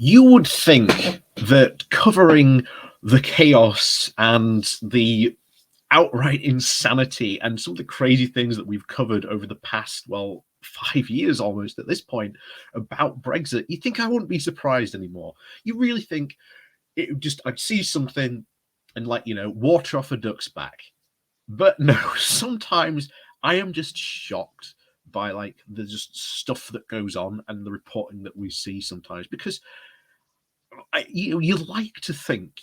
You would think that covering the chaos and the outright insanity and some of the crazy things that we've covered over the past, well, 5 years almost at this point about Brexit, you think I wouldn't be surprised anymore. You really think it would just, I'd see something and, like, water off a duck's back. But no, sometimes I am just shocked by, like, the just stuff that goes on and the reporting that we see sometimes, because you'd like to think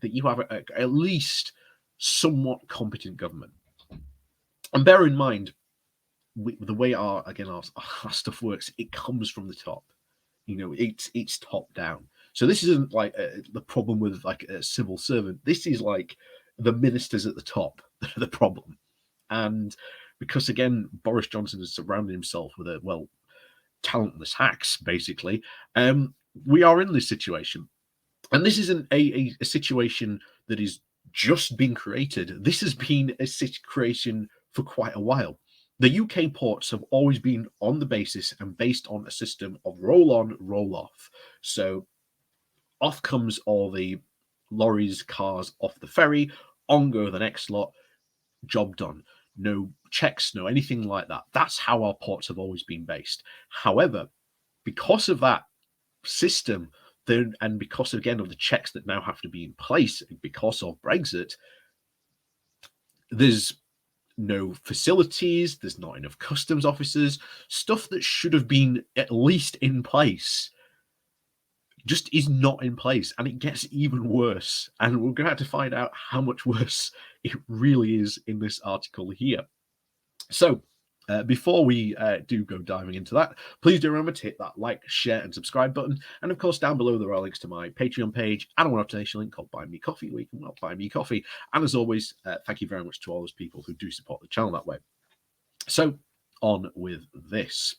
that you have at least somewhat competent government. And bear in mind, the way our stuff works, it comes from the top. It's top down. So this isn't like the problem with like a civil servant. This is like the ministers at the top that are the problem. And because again, Boris Johnson has surrounded himself with talentless hacks, basically. We are in this situation. And this isn't a situation that is just being created. This has been a situation for quite a while. The UK ports have always been on the basis and based on a system of roll on, roll off. So off comes all the lorries, cars off the ferry, on go the next lot, job done. No checks, no anything like that. That's how our ports have always been based. However, because of that system, and because again of the checks that now have to be in place because of Brexit, there's no facilities, there's not enough customs officers. Stuff that should have been at least in place just is not in place, and it gets even worse. And we're going to have to find out how much worse it really is in this article here. So before we do go diving into that, please do remember to hit that like, share, and subscribe button. And of course, down below there are links to my Patreon page and a one-off donation link called Buy Me Coffee, where you can buy me coffee. And as always, thank you very much to all those people who do support the channel that way. So on with this.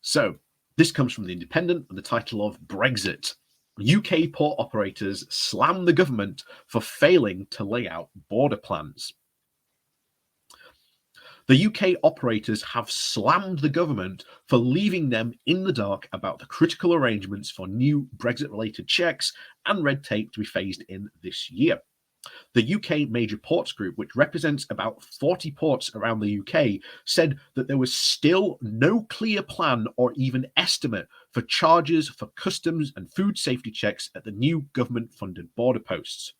So this comes from The Independent and the title of Brexit. UK port operators slam the government for failing to lay out border plans. The UK operators have slammed the government for leaving them in the dark about the critical arrangements for new Brexit-related checks and red tape to be phased in this year. The UK Major Ports Group, which represents about 40 ports around the UK, said that there was still no clear plan or even estimate for charges for customs and food safety checks at the new government-funded border posts.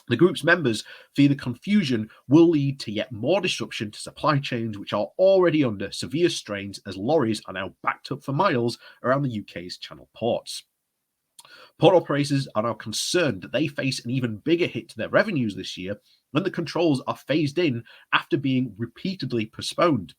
The group's members fear the confusion will lead to yet more disruption to supply chains, which are already under severe strains as lorries are now backed up for miles around the UK's channel ports. Port operators are now concerned that they face an even bigger hit to their revenues this year when the controls are phased in after being repeatedly postponed.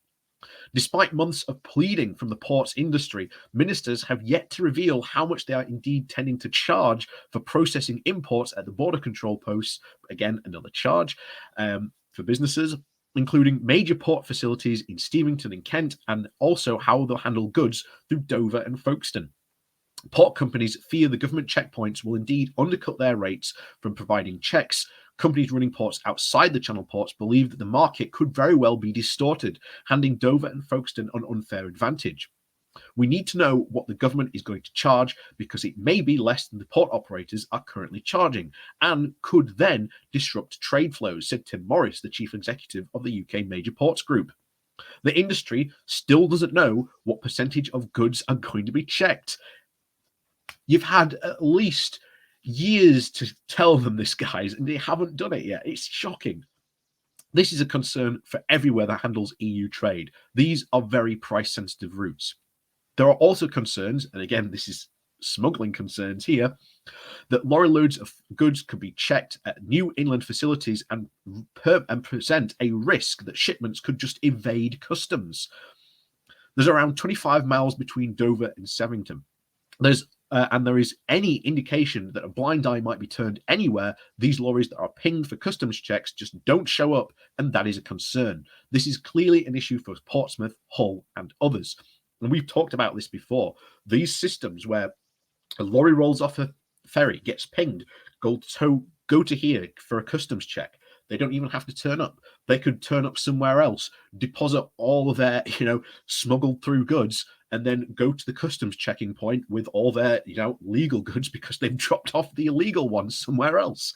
Despite months of pleading from the ports industry, ministers have yet to reveal how much they are indeed tending to charge for processing imports at the border control posts. Again, another charge for businesses, including major port facilities in Steventon and Kent, and also how they'll handle goods through Dover and Folkestone. Port companies fear the government checkpoints will indeed undercut their rates from providing checks. Companies running ports outside the channel ports believe that the market could very well be distorted, handing Dover and Folkestone an unfair advantage. We need to know what the government is going to charge, because it may be less than the port operators are currently charging and could then disrupt trade flows, said Tim Morris, the chief executive of the UK Major Ports Group. The industry still doesn't know what percentage of goods are going to be checked. You've had at least years to tell them this, guys, and they haven't done it yet. It's shocking. This is a concern for everywhere that handles EU trade. These are very price-sensitive routes. There are also concerns, and again, this is smuggling concerns here, that lorry loads of goods could be checked at new inland facilities and present a risk that shipments could just evade customs. There's around 25 miles between Dover and Sevington. And there is any indication that a blind eye might be turned anywhere, these lorries that are pinged for customs checks just don't show up, and that is a concern. This is clearly an issue for Portsmouth, Hull, and others. And we've talked about this before. These systems where a lorry rolls off a ferry, gets pinged, go to here for a customs check. They don't even have to turn up. They could turn up somewhere else, deposit all of their, smuggled through goods, and then go to the customs checking point with all their, legal goods because they've dropped off the illegal ones somewhere else.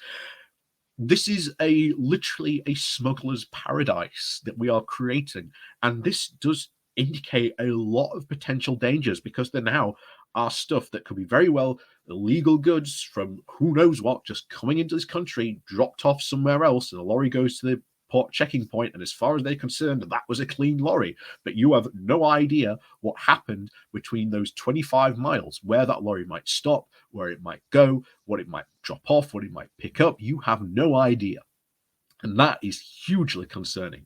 This is literally a smuggler's paradise that we are creating, and this does indicate a lot of potential dangers because there now are stuff that could be very well illegal goods from who knows what just coming into this country, dropped off somewhere else, and the lorry goes to the port checking point, and as far as they're concerned, that was a clean lorry. But you have no idea what happened between those 25 miles, where that lorry might stop, where it might go, what it might drop off, what it might pick up. You have no idea. And that is hugely concerning.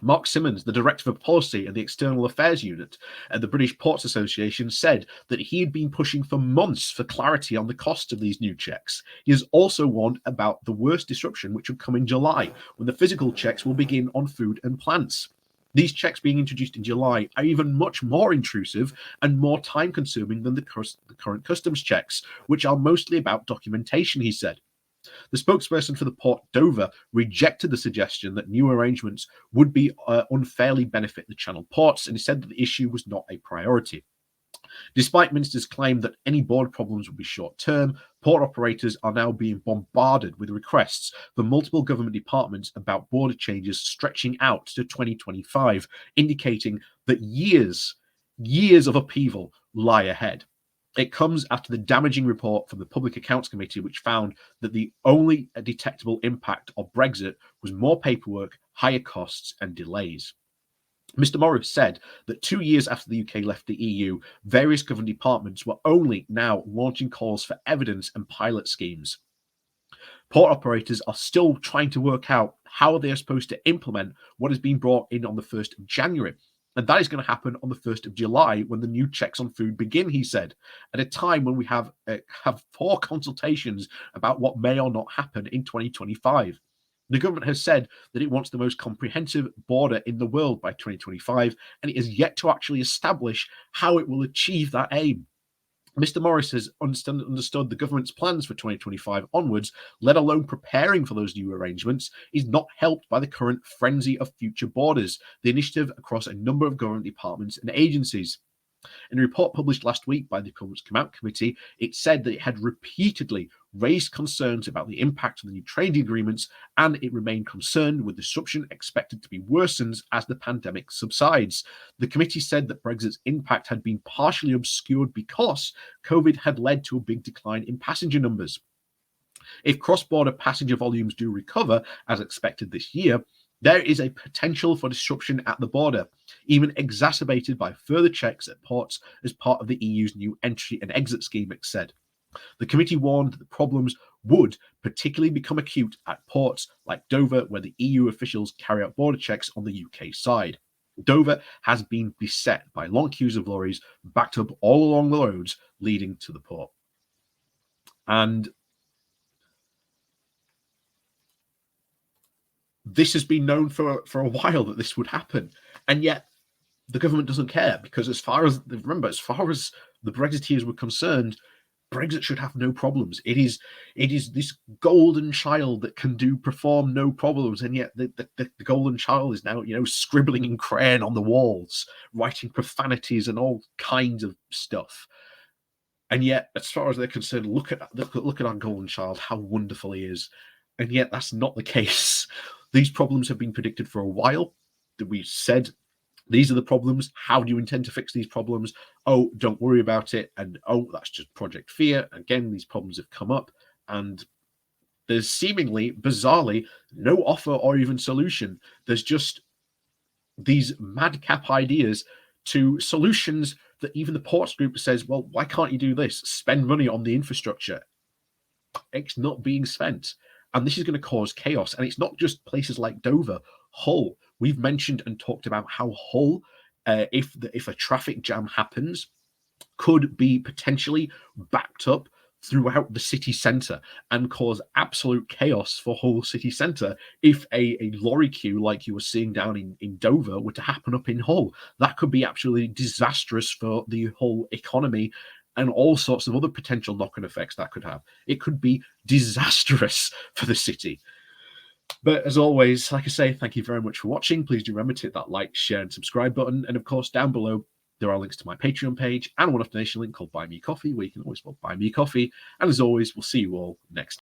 Mark Simmons, the Director of Policy and the External Affairs Unit at the British Ports Association, said that he had been pushing for months for clarity on the cost of these new checks. He has also warned about the worst disruption, which will come in July, when the physical checks will begin on food and plants. These checks being introduced in July are even much more intrusive and more time-consuming than the current customs checks, which are mostly about documentation, he said. The spokesperson for the port, Dover, rejected the suggestion that new arrangements would be unfairly benefit the Channel ports, and he said that the issue was not a priority. Despite ministers' claim that any border problems would be short-term, port operators are now being bombarded with requests from multiple government departments about border changes stretching out to 2025, indicating that years of upheaval lie ahead. It comes after the damaging report from the Public Accounts Committee, which found that the only detectable impact of Brexit was more paperwork, higher costs, and delays. Mr. Morris said that 2 years after the UK left the EU, various government departments were only now launching calls for evidence and pilot schemes. Port operators are still trying to work out how they are supposed to implement what has been brought in on the 1st of January. And that is going to happen on the 1st of July when the new checks on food begin, he said, at a time when we have 4 consultations about what may or not happen in 2025. The government has said that it wants the most comprehensive border in the world by 2025, and it has yet to actually establish how it will achieve that aim. Mr. Morris has understood the government's plans for 2025 onwards, let alone preparing for those new arrangements, is not helped by the current frenzy of future borders, the initiative across a number of government departments and agencies. In a report published last week by the Government's Account Committee, it said that it had repeatedly raised concerns about the impact of the new trading agreements, and it remained concerned with disruption expected to be worsened as the pandemic subsides. The committee said that Brexit's impact had been partially obscured because COVID had led to a big decline in passenger numbers. If cross-border passenger volumes do recover, as expected this year, there is a potential for disruption at the border, even exacerbated by further checks at ports as part of the EU's new entry and exit scheme, it said. The committee warned that the problems would particularly become acute at ports like Dover, where the EU officials carry out border checks on the UK side. Dover has been beset by long queues of lorries backed up all along the roads leading to the port. And this has been known for a while that this would happen. And yet the government doesn't care because as far as the Brexiteers were concerned, Brexit should have no problems. It is this golden child that can perform no problems, and yet the golden child is now scribbling in crayon on the walls, writing profanities and all kinds of stuff. And yet, as far as they're concerned, look at our golden child, how wonderful he is. And yet, that's not the case. These problems have been predicted for a while. That we said, these are the problems. How do you intend to fix these problems? Oh, don't worry about it. And oh, that's just Project Fear. Again, these problems have come up. And there's seemingly, bizarrely, no offer or even solution. There's just these madcap ideas to solutions that even the ports group says, well, why can't you do this? Spend money on the infrastructure. It's not being spent. And this is going to cause chaos. And it's not just places like Dover. Hull. We've mentioned and talked about how Hull, if a traffic jam happens, could be potentially backed up throughout the city centre and cause absolute chaos for Hull city centre if a lorry queue like you were seeing down in Dover were to happen up in Hull. That could be absolutely disastrous for the Hull economy and all sorts of other potential knock-on effects that could have. It could be disastrous for the city. But as always, like I say, thank you very much for watching. Please do remember to hit that like, share, and subscribe button. And of course, down below, there are links to my Patreon page and a one-off donation link called Buy Me Coffee, where you can always buy me coffee. And as always, we'll see you all next time.